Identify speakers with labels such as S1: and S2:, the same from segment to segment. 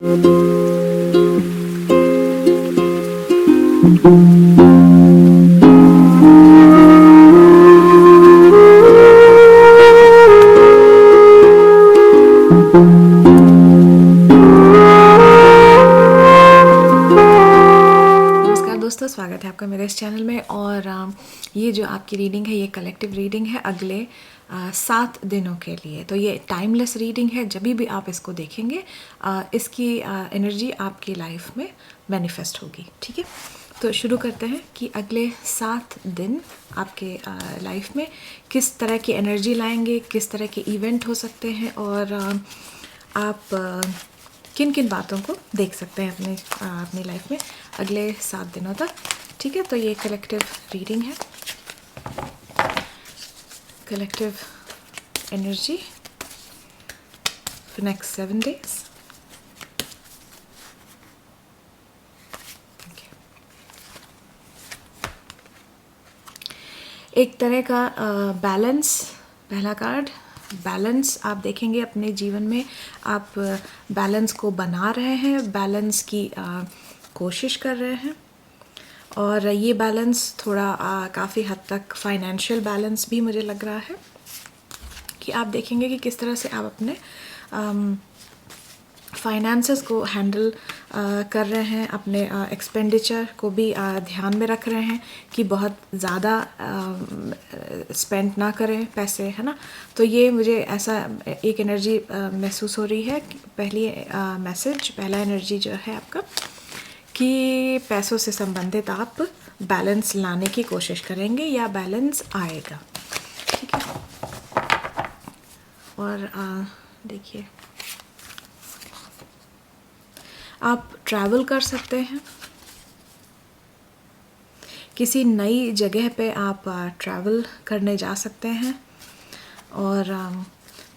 S1: दोस्तों, स्वागत है आपका मेरे इस चैनल में। और ये जो आपकी रीडिंग है, ये कलेक्टिव रीडिंग है अगले 7 दिनों के लिए। तो ये टाइमलेस रीडिंग है, जब भी आप इसको देखेंगे इसकी एनर्जी आपकी लाइफ में मैनिफेस्ट होगी। ठीक है, तो शुरू करते हैं कि अगले 7 दिन आपके लाइफ में किस तरह की एनर्जी लाएंगे, किस तरह के इवेंट हो सकते हैं, और आप किन किन बातों को देख सकते हैं अपनी लाइफ में अगले 7 दिनों तक। ठीक है, तो ये कलेक्टिव रीडिंग है, collective energy for next 7 days. एक तरह का बैलेंस, पहला कार्ड बैलेंस आप देखेंगे अपने जीवन में। आप बैलेंस को बना रहे हैं, बैलेंस की कोशिश कर रहे हैं, और ये बैलेंस थोड़ा काफ़ी हद तक फाइनेंशियल बैलेंस भी मुझे लग रहा है कि आप देखेंगे कि किस तरह से आप अपने फाइनेंसेस को हैंडल कर रहे हैं, अपने एक्सपेंडिचर को भी ध्यान में रख रहे हैं कि बहुत ज़्यादा स्पेंड ना करें पैसे, है ना। तो ये मुझे ऐसा एक एनर्जी महसूस हो रही है। पहली मैसेज, पहला एनर्जी जो है आपका कि पैसों से संबंधित आप बैलेंस लाने की कोशिश करेंगे या बैलेंस आएगा। ठीक है, और देखिए आप ट्रैवल कर सकते हैं, किसी नई जगह पे आप ट्रैवल करने जा सकते हैं। और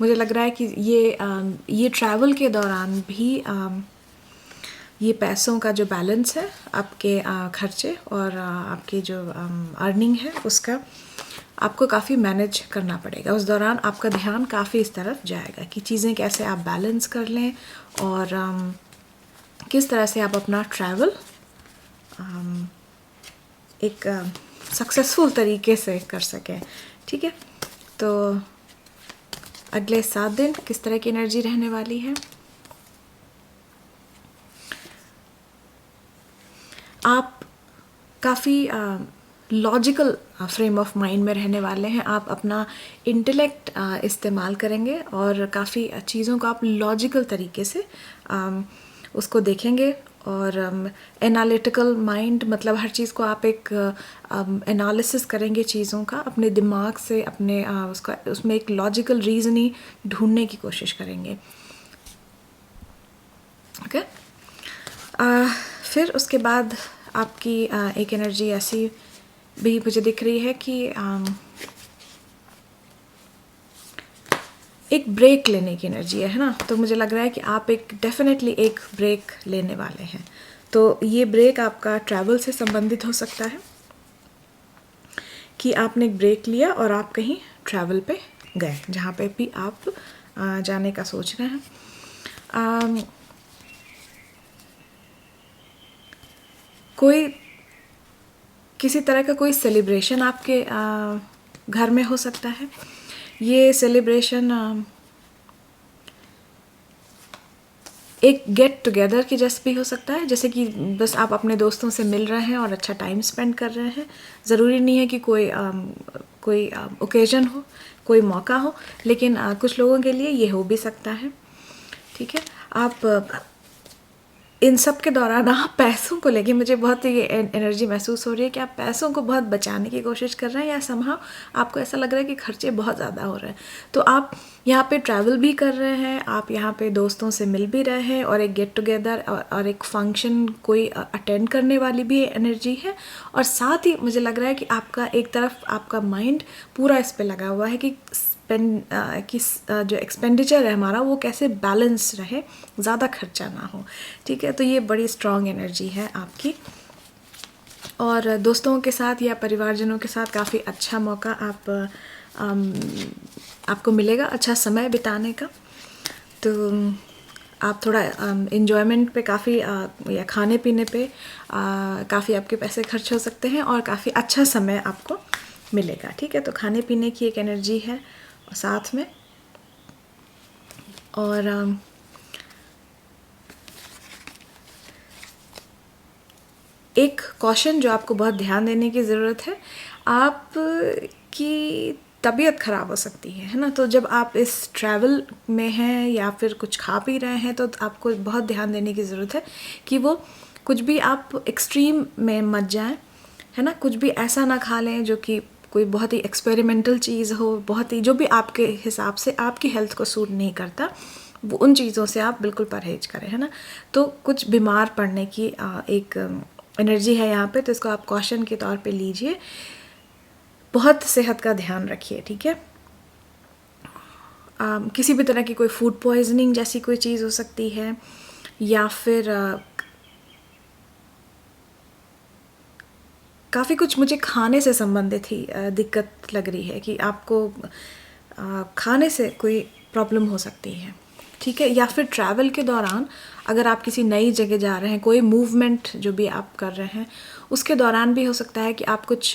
S1: मुझे लग रहा है कि ये ट्रैवल के दौरान भी ये पैसों का जो बैलेंस है, आपके खर्चे और आपकी जो अर्निंग है, उसका आपको काफ़ी मैनेज करना पड़ेगा। उस दौरान आपका ध्यान काफ़ी इस तरफ जाएगा कि चीज़ें कैसे आप बैलेंस कर लें और किस तरह से आप अपना ट्रैवल एक सक्सेसफुल तरीके से कर सकें। ठीक है, तो अगले 7 दिन किस तरह की एनर्जी रहने वाली है। आप काफ़ी लॉजिकल फ्रेम ऑफ माइंड में रहने वाले हैं। आप अपना इंटेलेक्ट इस्तेमाल करेंगे और काफ़ी चीज़ों को आप लॉजिकल तरीके से उसको देखेंगे। और एनालिटिकल माइंड मतलब हर चीज़ को आप एक एनालिसिस करेंगे चीज़ों का अपने दिमाग से, अपने उसमें एक लॉजिकल रीजनिंग ढूंढने की कोशिश करेंगे। ओके, फिर उसके बाद आपकी एक एनर्जी ऐसी भी मुझे दिख रही है कि एक ब्रेक लेने की एनर्जी है ना। तो मुझे लग रहा है कि आप डेफिनेटली एक ब्रेक लेने वाले हैं। तो ये ब्रेक आपका ट्रैवल से संबंधित हो सकता है कि आपने एक ब्रेक लिया और आप कहीं ट्रैवल पे गए, जहाँ पे भी आप जाने का सोच रहे हैं। कोई किसी तरह का कोई सेलिब्रेशन आपके घर में हो सकता है। ये सेलिब्रेशन एक गेट टुगेदर की जैसे भी हो सकता है, जैसे कि बस आप अपने दोस्तों से मिल रहे हैं और अच्छा टाइम स्पेंड कर रहे हैं। ज़रूरी नहीं है कि कोई ओकेजन हो, कोई मौका हो, लेकिन कुछ लोगों के लिए ये हो भी सकता है। ठीक है, आप इन सब के दौरान आप पैसों को लेके, मुझे बहुत ये एनर्जी महसूस हो रही है कि आप पैसों को बहुत बचाने की कोशिश कर रहे हैं, या समहाउ आपको ऐसा लग रहा है कि खर्चे बहुत ज़्यादा हो रहे हैं। तो आप यहाँ पे ट्रैवल भी कर रहे हैं, आप यहाँ पे दोस्तों से मिल भी रहे हैं, और एक गेट टुगेदर और एक फंक्शन कोई अटेंड करने वाली भी एनर्जी है। और साथ ही मुझे लग रहा है कि आपका एक तरफ आपका माइंड पूरा इस पर लगा हुआ है कि जो एक्सपेंडिचर है हमारा वो कैसे बैलेंस रहे, ज़्यादा खर्चा ना हो। ठीक है, तो ये बड़ी स्ट्रॉन्ग एनर्जी है आपकी। और दोस्तों के साथ या परिवारजनों के साथ काफ़ी अच्छा मौका आपको मिलेगा, अच्छा समय बिताने का। तो आप थोड़ा इन्जॉयमेंट पे काफ़ी या खाने पीने पे काफ़ी आपके पैसे खर्च हो सकते हैं और काफ़ी अच्छा समय आपको मिलेगा। ठीक है, तो खाने पीने की एक एनर्जी है साथ में। और एक कॉशन जो आपको बहुत ध्यान देने की ज़रूरत है, आपकी तबीयत ख़राब हो सकती है ना। तो जब आप इस ट्रैवल में हैं या फिर कुछ खा पी रहे हैं तो आपको बहुत ध्यान देने की ज़रूरत है कि वो कुछ भी आप एक्सट्रीम में मत जाएं, है ना। कुछ भी ऐसा ना खा लें जो कि कोई बहुत ही एक्सपेरिमेंटल चीज़ हो, बहुत ही जो भी आपके हिसाब से आपकी हेल्थ को सूट नहीं करता, वो उन चीज़ों से आप बिल्कुल परहेज करें, है ना। तो कुछ बीमार पड़ने की एक एनर्जी है यहाँ पे, तो इसको आप कॉशन के तौर पे लीजिए। बहुत सेहत का ध्यान रखिए, ठीक है। किसी भी तरह की कोई फूड पॉइजनिंग जैसी कोई चीज़ हो सकती है, या फिर काफ़ी कुछ मुझे खाने से संबंधित ही दिक्कत लग रही है कि आपको खाने से कोई प्रॉब्लम हो सकती है, ठीक है। या फिर ट्रैवल के दौरान अगर आप किसी नई जगह जा रहे हैं, कोई मूवमेंट जो भी आप कर रहे हैं, उसके दौरान भी हो सकता है कि आप कुछ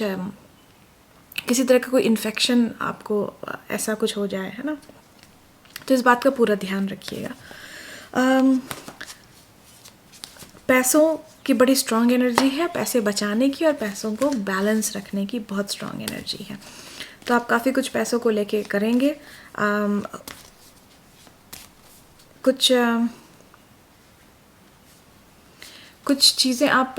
S1: किसी तरह का कोई इन्फेक्शन आपको ऐसा कुछ हो जाए, है ना। तो इस बात का पूरा ध्यान रखिएगा। पैसों की बड़ी स्ट्रॉन्ग एनर्जी है, पैसे बचाने की और पैसों को बैलेंस रखने की बहुत स्ट्रॉन्ग एनर्जी है। तो आप काफ़ी कुछ पैसों को लेके करेंगे। कुछ चीज़ें आप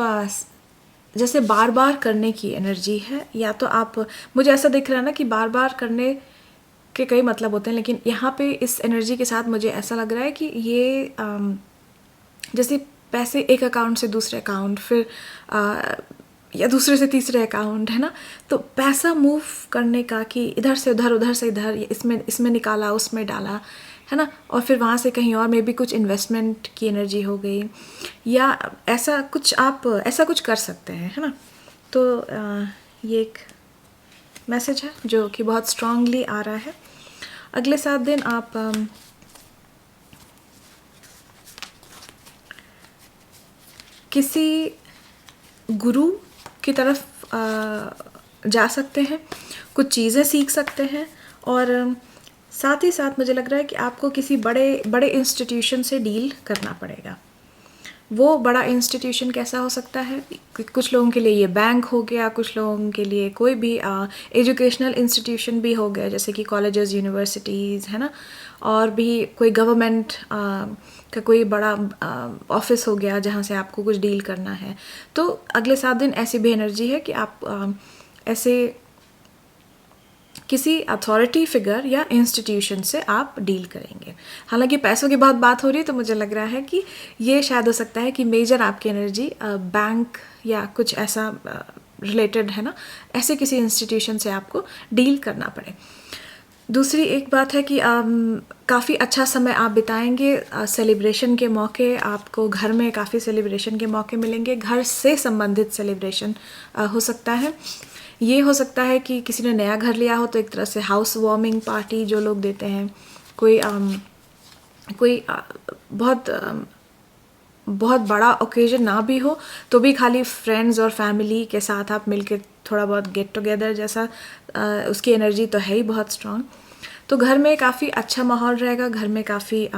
S1: जैसे बार बार करने की एनर्जी है, या तो आप, मुझे ऐसा दिख रहा है ना कि बार बार करने के कई मतलब होते हैं, लेकिन यहाँ पे इस एनर्जी के साथ मुझे ऐसा लग रहा है कि ये जैसे पैसे एक अकाउंट से दूसरे अकाउंट, फिर या दूसरे से तीसरे अकाउंट, है ना। तो पैसा मूव करने का कि इधर से उधर, उधर से इधर, इसमें निकाला, उसमें डाला, है ना, और फिर वहाँ से कहीं और में भी कुछ इन्वेस्टमेंट की एनर्जी हो गई, या ऐसा कुछ आप ऐसा कुछ कर सकते हैं, है ना। तो ये एक मैसेज है जो कि बहुत स्ट्रांगली आ रहा है। अगले 7 दिन आप किसी गुरु की तरफ जा सकते हैं, कुछ चीज़ें सीख सकते हैं, और साथ ही साथ मुझे लग रहा है कि आपको किसी बड़े बड़े इंस्टीट्यूशन से डील करना पड़ेगा। वो बड़ा इंस्टीट्यूशन कैसा हो सकता है, कुछ लोगों के लिए ये बैंक हो गया, कुछ लोगों के लिए कोई भी एजुकेशनल इंस्टीट्यूशन भी हो गया, जैसे कि कॉलेजेस, यूनिवर्सिटीज़, है ना, और भी कोई गवर्नमेंट का कोई बड़ा ऑफिस हो गया जहाँ से आपको कुछ डील करना है। तो अगले 7 दिन ऐसी भी एनर्जी है कि आप ऐसे किसी अथॉरिटी फिगर या इंस्टीट्यूशन से आप डील करेंगे। हालांकि पैसों की बहुत बात हो रही है, तो मुझे लग रहा है कि ये शायद हो सकता है कि मेजर आपकी एनर्जी बैंक या कुछ ऐसा रिलेटेड, है ना, ऐसे किसी इंस्टीट्यूशन से आपको डील करना पड़े। दूसरी एक बात है कि काफ़ी अच्छा समय आप बिताएंगे। सेलिब्रेशन के मौके, आपको घर में काफ़ी सेलिब्रेशन के मौके मिलेंगे, घर से संबंधित सेलिब्रेशन हो सकता है। ये हो सकता है कि किसी ने नया घर लिया हो तो एक तरह से हाउस वार्मिंग पार्टी जो लोग देते हैं, कोई बहुत बड़ा ओकेजन ना भी हो तो भी खाली फ्रेंड्स और फैमिली के साथ आप मिलके थोड़ा बहुत गेट टुगेदर जैसा, उसकी एनर्जी तो है ही बहुत स्ट्रॉन्ग। तो घर में काफ़ी अच्छा माहौल रहेगा, घर में काफ़ी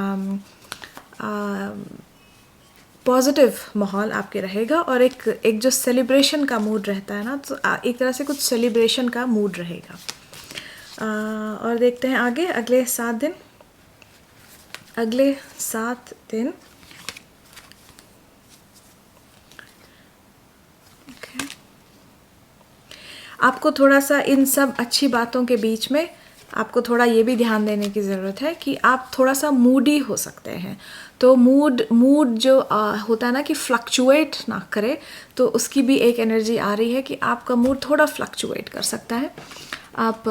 S1: पॉजिटिव माहौल आपके रहेगा, और एक जो सेलिब्रेशन का मूड रहता है ना, तो एक तरह से कुछ सेलिब्रेशन का मूड रहेगा। और देखते हैं आगे अगले 7 दिन। अगले 7 दिन आपको थोड़ा सा इन सब अच्छी बातों के बीच में आपको थोड़ा ये भी ध्यान देने की ज़रूरत है कि आप थोड़ा सा मूडी हो सकते हैं। तो मूड जो होता है ना कि फ्लक्चुएट ना करे, तो उसकी भी एक एनर्जी आ रही है कि आपका मूड थोड़ा फ्लक्चुएट कर सकता है। आप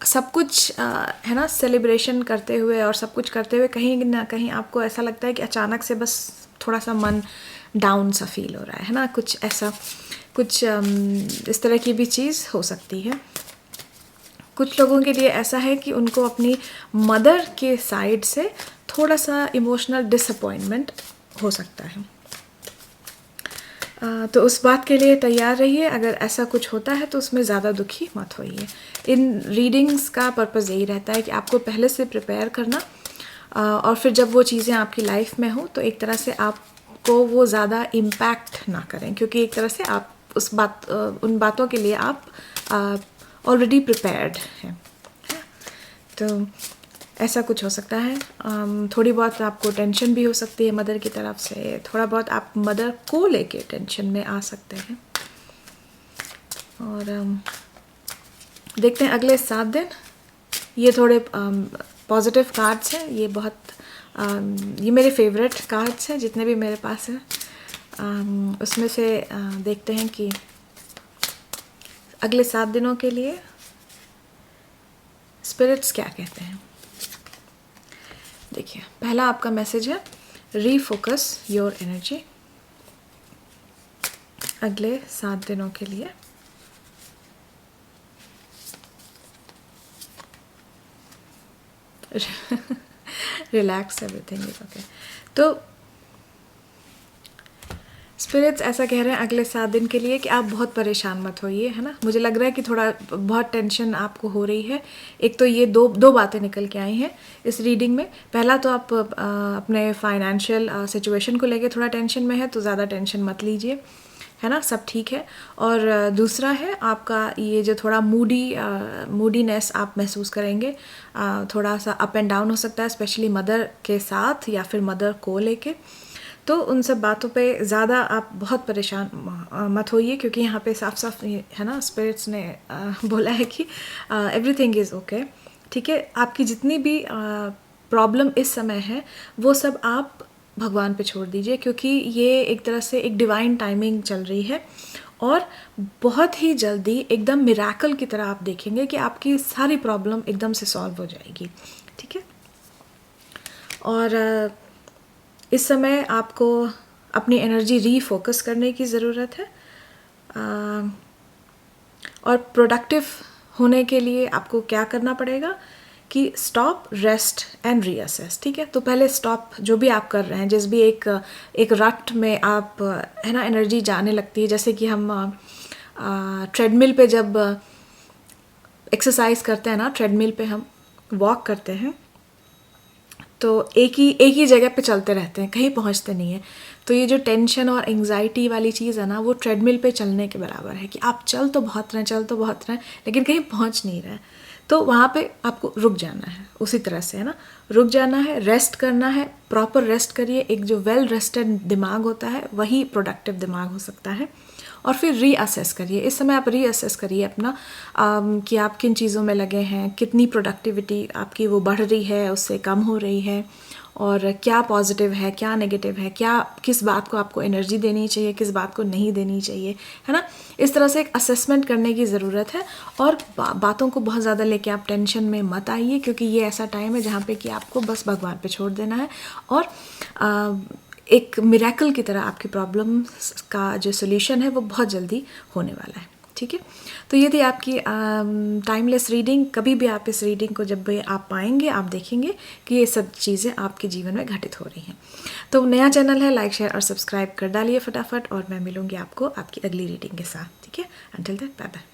S1: सब कुछ है ना, सेलिब्रेशन करते हुए और सब कुछ करते हुए कहीं ना कहीं आपको ऐसा लगता है कि अचानक से बस थोड़ा सा मन डाउन सा फील हो रहा है ना, कुछ ऐसा, कुछ इस तरह की भी चीज़ हो सकती है। कुछ लोगों के लिए ऐसा है कि उनको अपनी मदर के साइड से थोड़ा सा इमोशनल डिसअपॉइंटमेंट हो सकता है। तो उस बात के लिए तैयार रहिए। अगर ऐसा कुछ होता है तो उसमें ज़्यादा दुखी मत होइए। इन रीडिंग्स का पर्पज़ यही रहता है कि आपको पहले से प्रिपेयर करना, और फिर जब वो चीज़ें आपकी लाइफ में हो तो एक तरह से आपको वो ज़्यादा इम्पैक्ट ना करें, क्योंकि एक तरह से आप उन बातों के लिए आप ऑलरेडी प्रिपेयर्ड हैं। तो ऐसा कुछ हो सकता है। थोड़ी बहुत आपको टेंशन भी हो सकती है मदर की तरफ से, थोड़ा बहुत आप मदर को लेके टेंशन में आ सकते हैं। और देखते हैं अगले 7 दिन। ये थोड़े पॉजिटिव कार्ड्स हैं, ये बहुत ये मेरे फेवरेट कार्ड्स हैं जितने भी मेरे पास हैं। उसमें से देखते हैं कि अगले 7 दिनों के लिए स्पिरिट्स क्या कहते हैं। देखिए, पहला आपका मैसेज है रीफोकस योर एनर्जी अगले 7 दिनों के लिए। Relax, everything is okay. तो स्पिरिट्स ऐसा कह रहे हैं अगले 7 दिन के लिए कि आप बहुत परेशान मत होइए, है ना। मुझे लग रहा है कि थोड़ा बहुत टेंशन आपको हो रही है। एक तो ये दो बातें निकल के आई हैं इस रीडिंग में। पहला तो आप अपने फाइनेंशियल सिचुएशन को लेके थोड़ा टेंशन में है, तो ज़्यादा टेंशन मत लीजिए, है ना, सब ठीक है। और दूसरा है आपका ये जो थोड़ा मूडीनेस आप महसूस करेंगे, थोड़ा सा अप एंड डाउन हो सकता है, स्पेशली मदर के साथ या फिर मदर को लेके। तो उन सब बातों पे ज़्यादा आप बहुत परेशान मत होइए, क्योंकि यहाँ पे साफ साफ है ना, स्पिरिट्स ने बोला है कि एवरीथिंग इज़ ओके, ठीक है। आपकी जितनी भी प्रॉब्लम इस समय है वो सब आप भगवान पे छोड़ दीजिए, क्योंकि ये एक तरह से एक डिवाइन टाइमिंग चल रही है और बहुत ही जल्दी एकदम मिराकल की तरह आप देखेंगे कि आपकी सारी प्रॉब्लम एकदम से सॉल्व हो जाएगी, ठीक है। और इस समय आपको अपनी एनर्जी रीफोकस करने की ज़रूरत है, और प्रोडक्टिव होने के लिए आपको क्या करना पड़ेगा कि स्टॉप, रेस्ट एंड रीअसेस, ठीक है। तो पहले स्टॉप, जो भी आप कर रहे हैं, जिस भी एक रट में आप, है ना, एनर्जी जाने लगती है। जैसे कि हम ट्रेडमिल पे जब एक्सरसाइज करते हैं ना, ट्रेडमिल पे हम वॉक करते हैं तो एक ही जगह पे चलते रहते हैं, कहीं पहुंचते नहीं हैं। तो ये जो टेंशन और एंग्जाइटी वाली चीज़ है ना, वो ट्रेडमिल पे चलने के बराबर है कि आप चल तो बहुत रहे हैं लेकिन कहीं पहुंच नहीं रहे। तो वहाँ पे आपको रुक जाना है, उसी तरह से, है ना, रुक जाना है, रेस्ट करना है, प्रॉपर रेस्ट करिए। एक जो वेल रेस्टेड दिमाग होता है वही प्रोडक्टिव दिमाग हो सकता है। और फिर रीअसेस करिए, इस समय आप रीअसेस करिए अपना कि आप किन चीज़ों में लगे हैं, कितनी प्रोडक्टिविटी आपकी वो बढ़ रही है, उससे कम हो रही है, और क्या पॉजिटिव है, क्या नेगेटिव है, क्या किस बात को आपको एनर्जी देनी चाहिए, किस बात को नहीं देनी चाहिए, है ना। इस तरह से एक असेसमेंट करने की ज़रूरत है। और बातों को बहुत ज़्यादा लेके आप टेंशन में मत आइए, क्योंकि ये ऐसा टाइम है जहाँ पे कि आपको बस भगवान पे छोड़ देना है, और एक मिरेकल की तरह आपकी प्रॉब्लम का जो सोल्यूशन है वो बहुत जल्दी होने वाला है, ठीक है। तो ये थी आपकी टाइमलेस रीडिंग। कभी भी आप इस रीडिंग को जब भी आप पाएंगे, आप देखेंगे कि ये सब चीज़ें आपके जीवन में घटित हो रही हैं। तो नया चैनल है, लाइक शेयर और सब्सक्राइब कर डालिए फटाफट, और मैं मिलूंगी आपको आपकी अगली रीडिंग के साथ, ठीक है। Until then, bye bye.